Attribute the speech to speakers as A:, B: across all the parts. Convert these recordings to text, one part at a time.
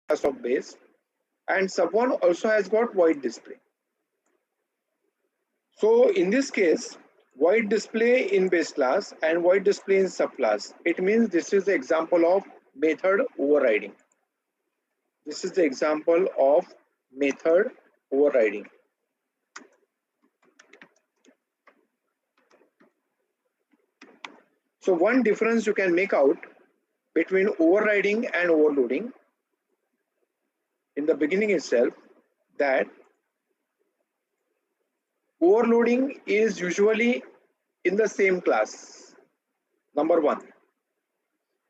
A: class of base, and sub1 also has got void display. So in this case, void display in base class and void display in subclass. It means this is the example of method overriding. This is the example of method overriding. So one difference you can make out between overriding and overloading in the beginning itself, that overloading is usually in the same class. Number one,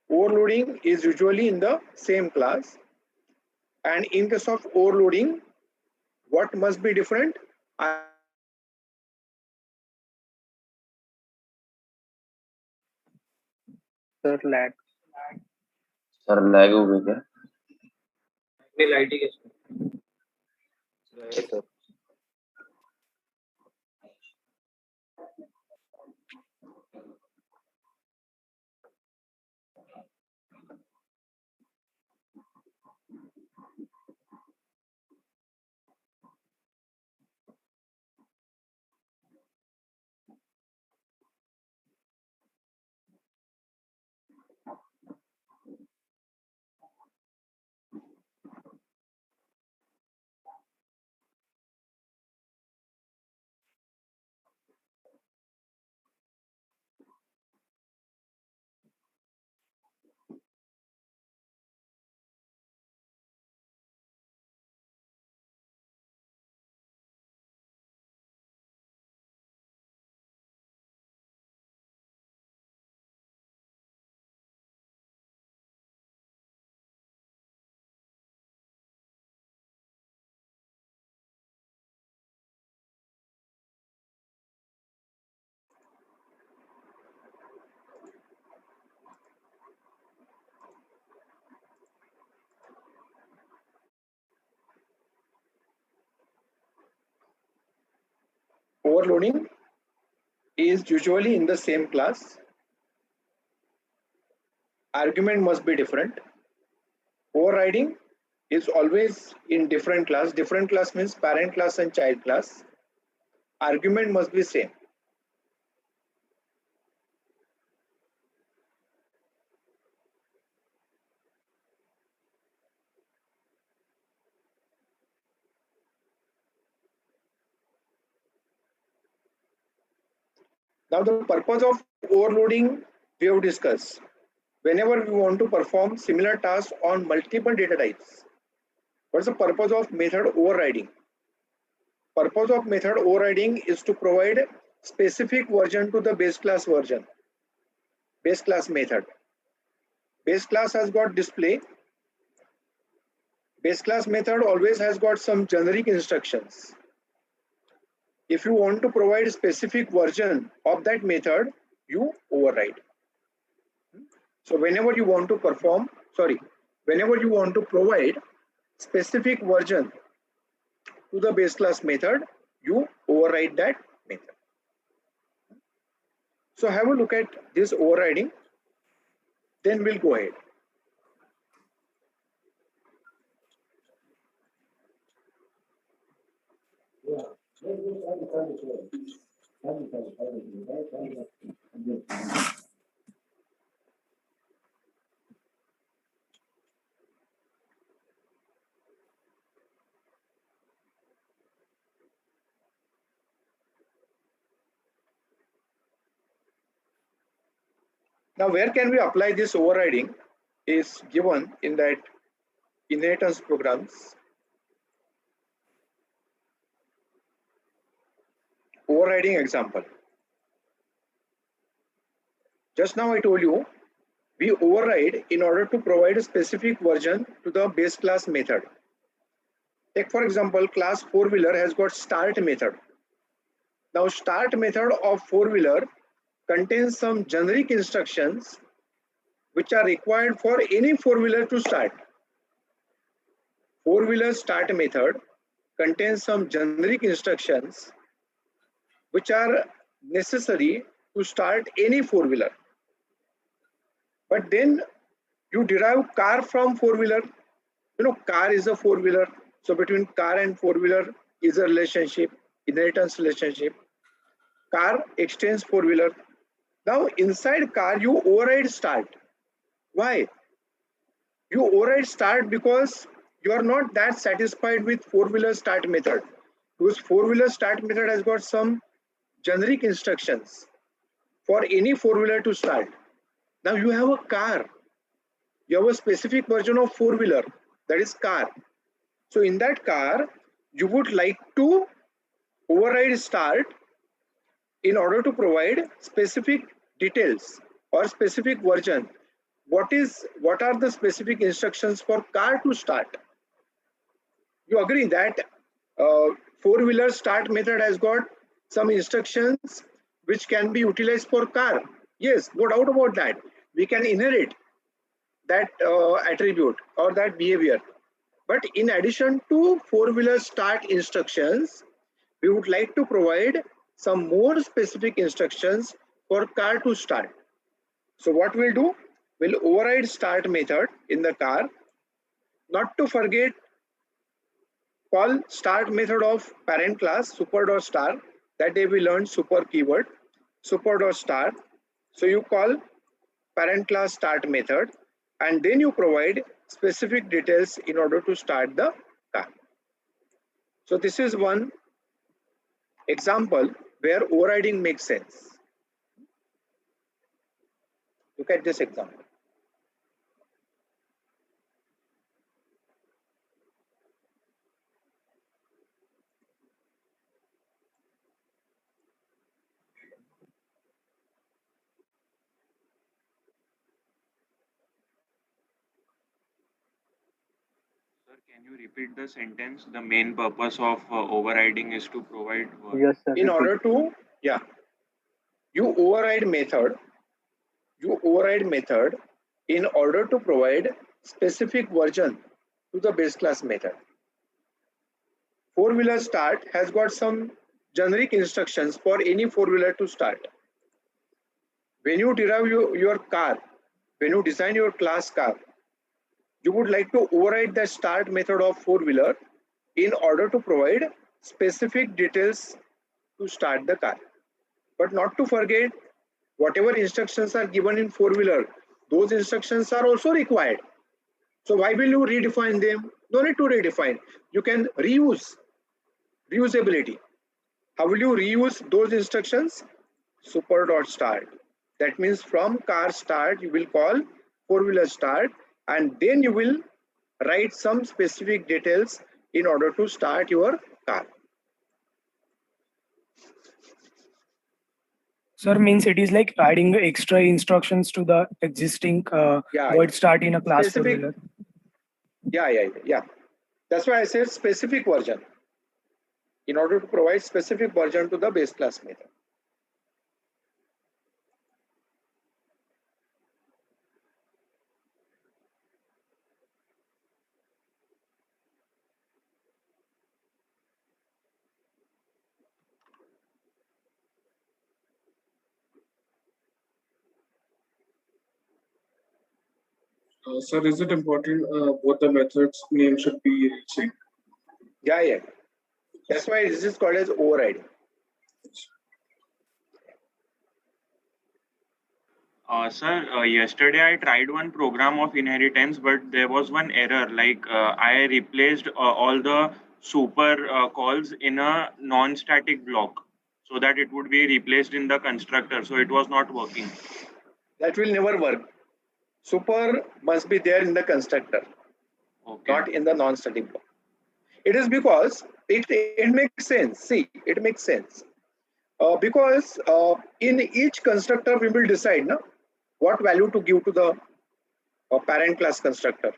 A: overloading is usually in the same class, and in case of overloading, what must be different?
B: Sir lag
C: sir lag हो गया क्या?
B: Light he
C: sir
A: Overloading is usually in the same class. Argument must be different. Overriding is always in different class. Different class means parent class and child class. Argument must be same. Now the purpose of overloading we have discussed. Whenever we want to perform similar tasks on multiple data types, what's the purpose of method overriding? Purpose of method overriding is to provide specific version to the base class version. Base class method. Base class has got display. Base class method always has got some generic instructions. If you want to provide a specific version of that method, you override. So whenever you want to whenever you want to provide specific version to the base class method, you override that method. So have a look at this overriding, then we'll go ahead. Now where can we apply this overriding is given in that inheritance programs. Overriding example. Just now I told you we override in order to provide a specific version to the base class method. Take for example, class four-wheeler has got start method. Now start method of four-wheeler contains some generic instructions which are required for any four-wheeler to start. Four-wheeler start method contains some generic instructions which are necessary to start any four-wheeler. But then you derive car from four-wheeler. car is a four-wheeler. So between car and four-wheeler is a relationship, inheritance relationship. Car extends four-wheeler. Now inside car, you override start. Why? You override start because you are not that satisfied with four-wheeler start method. Because four-wheeler start method has got some generic instructions for any four-wheeler to start. Now you have a car. You have a specific version of four-wheeler, that is car. So in that car, you would like to override start in order to provide specific details or specific version. What are the specific instructions for car to start? You agree that four-wheeler start method has got some instructions which can be utilized for car. Yes, no doubt about that. We can inherit that attribute or that behavior. But in addition to four-wheeler start instructions, we would like to provide some more specific instructions for car to start. So what we'll do, we'll override start method in the car. Not to forget, call start method of parent class super.star. That day we learned super keyword, super.star. So you call parent class start method and then you provide specific details in order to start the car. So this is one example where overriding makes sense. Look at this example.
D: Sir, can you repeat the sentence? The main purpose of overriding is to provide what?
B: Yes, sir.
A: In order to, you override method in order to provide specific version to the base class method. Four-wheeler start has got some generic instructions for any four-wheeler to start. When you derive your car, when you design your class car, you would like to override the start method of four-wheeler in order to provide specific details to start the car. But not to forget, whatever instructions are given in four-wheeler, those instructions are also required. So why will you redefine them? No need to redefine. You can reusability. How will you reuse those instructions? Super.start. That means from car start, you will call four-wheeler start and then you will write some specific details in order to start your car.
E: Sir, means it is like adding extra instructions to the existing word start in a class
A: specific,
E: four-wheeler.
A: Yeah. That's why I said specific version. In order to provide specific version to the base class method.
F: Sir, is it important both the methods name should be same?
A: Yeah. That's why this is called as overriding.
D: Sir, yesterday I tried one program of inheritance, but there was one error. Like I replaced all the super calls in a non-static block so that it would be replaced in the constructor. So it was not working.
A: That will never work. Super must be there in the constructor, not in the non-static block. It is because it makes sense. See, it makes sense. Because in each constructor we will decide what value to give to the parent class constructor.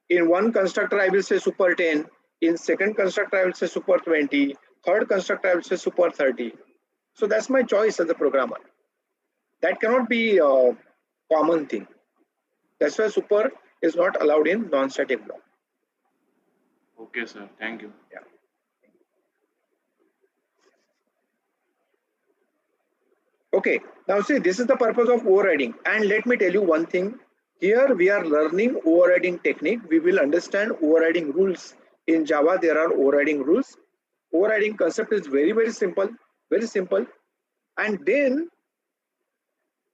A: In one constructor I will say super 10, in second constructor I will say super 20, third constructor I will say super 30. So that's my choice as a programmer. That cannot be a common thing. That's why super is not allowed in non-static block.
D: Okay, sir. Thank you.
A: Yeah. Okay, now see, this is the purpose of overriding. And let me tell you one thing Here we are learning overriding technique. We will understand overriding rules. In Java, there are overriding rules. Overriding concept is very simple, very simple. And then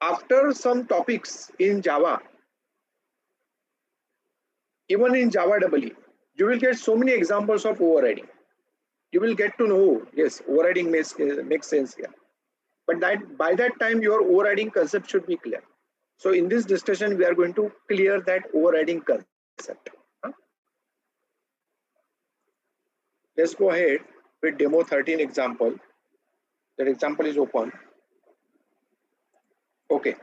A: after some topics in Java, even in Java EE, you will get so many examples of overriding. You will get to know, yes, overriding makes sense here. But that by that time, your overriding concept should be clear. So in this discussion, we are going to clear that overriding concept. Let's go ahead with demo 13 example. That example is open. Okay.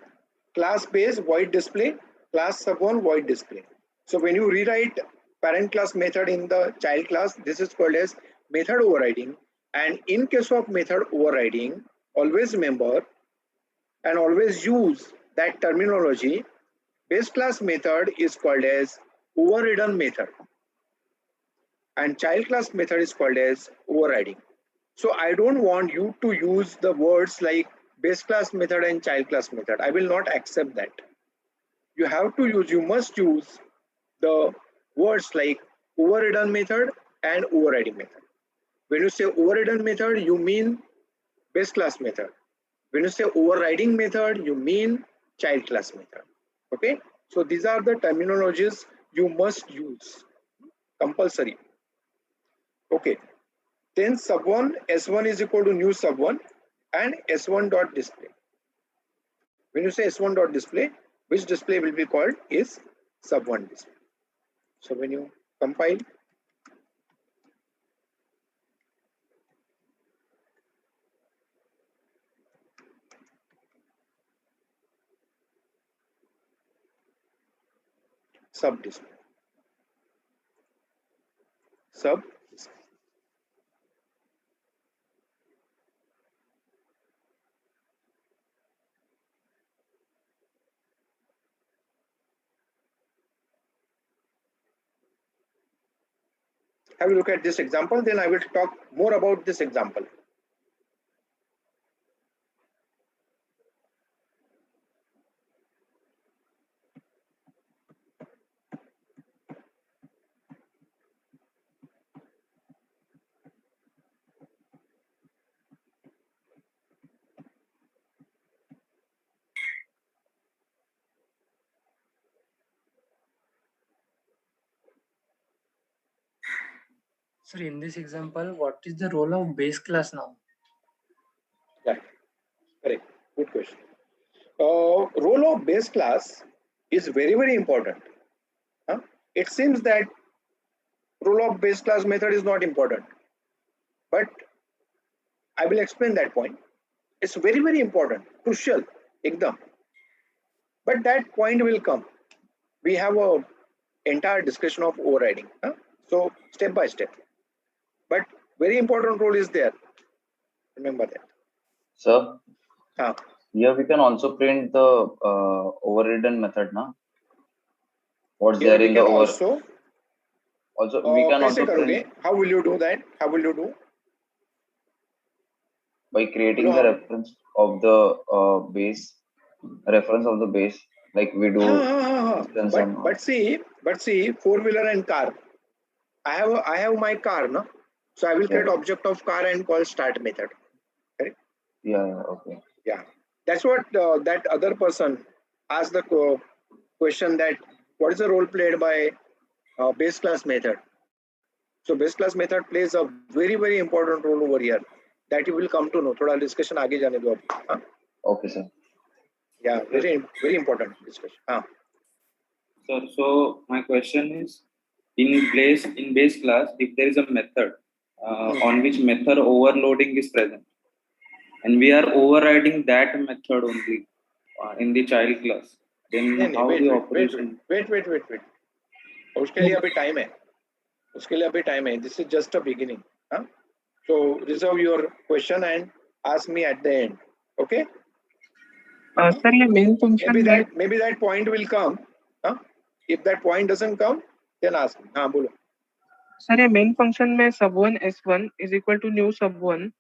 A: Class base void display, class sub1 void display. So when you rewrite parent class method in the child class, this is called as method overriding. And in case of method overriding, always remember and always use that terminology. Base class method is called as overridden method. And child class method is called as overriding. So I don't want you to use the words like base class method and child class method. I will not accept that. You have to use, you must use the words like overridden method and overriding method. When you say overridden method, you mean base class method. When you say overriding method, you mean child class method. Okay, so these are the terminologies you must use, compulsory. Okay, then sub1 s1 is equal to new sub1 and s1 dot display. When you say s1 dot display, which display will be called is sub1 display. So when you compile, sub display, sub display. Have a look at this example, then I will talk more about this example.
B: Sir, in this example, what is the role of base class now?
A: Right, correct, good question. Role of base class is very important. It seems that role of base class method is not important, but I will explain that point. It's very important, crucial, ekdam. But that point will come. We have a entire discussion of overriding. So step by step. But very important role is there. Remember that.
C: Sir, here we can also print the overridden method, na? What's
A: Here
C: there
A: we
C: in the
A: can
C: over?
A: Also,
C: we can also print
A: how will you do that? How will you do?
C: by creating the reference of the base, reference of the base, like we do.
A: But see, four-wheeler and car. I have my car, no? So I will create object of car and call start method. Correct?
C: Yeah, okay.
A: Yeah, that's what that other person asked the question, that what is the role played by base class method. So base class method plays a very important role over here that you will come to know. Thoda discussion आगे जाने दो आप.
C: Okay, sir.
A: Yeah, very important discussion.
G: Sir, so my question is, in base class, if there is a method on which method overloading is present, and we are overriding that method only in the child class, then how the operation?
A: Wait. उसके लिए अभी time है. उसके लिए अभी time है. This is just a beginning. So reserve your question and ask me at the end. Okay?
B: Sir, ये main function
A: maybe that point will come. If that point doesn't come, then ask me. हाँ बोलो.
H: Sir, ये main function में sub1 s1 is equal to new sub1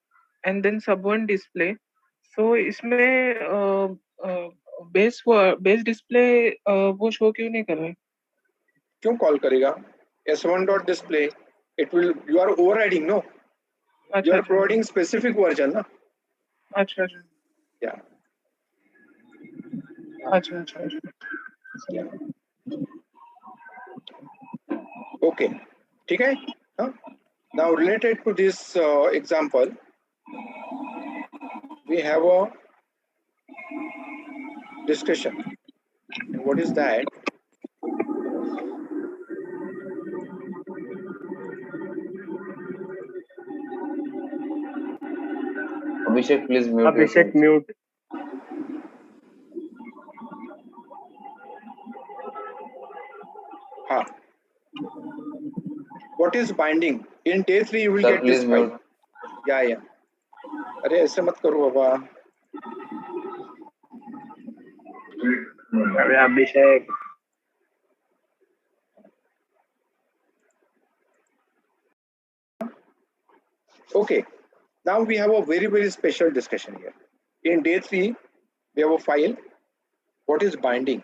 H: and then sub1 display. So इसमें base display वो show क्यों नहीं कर रहा है?
A: क्यों कॉल करेगा? S1 dot display, it will, you are overriding, no? You are providing specific version, na?
H: अच्छा अच्छा
A: Yeah.
H: अच्छा अच्छा
A: Yeah. Okay. ठीक है? Huh? Now related to this example, we have a discussion. And what is that?
C: Abhishek, please mute
I: Abhishek,
C: yourself.
I: mute.
A: Huh. What is binding? In day 3 you will
C: Sir,
A: get this
C: please
A: file.
C: mute.
A: Yeah. अरे ऐसे मत करो बाबा.
I: अरे Abhishek.
A: Okay. Now we have a very special discussion here. In day 3 we have a file. What is binding?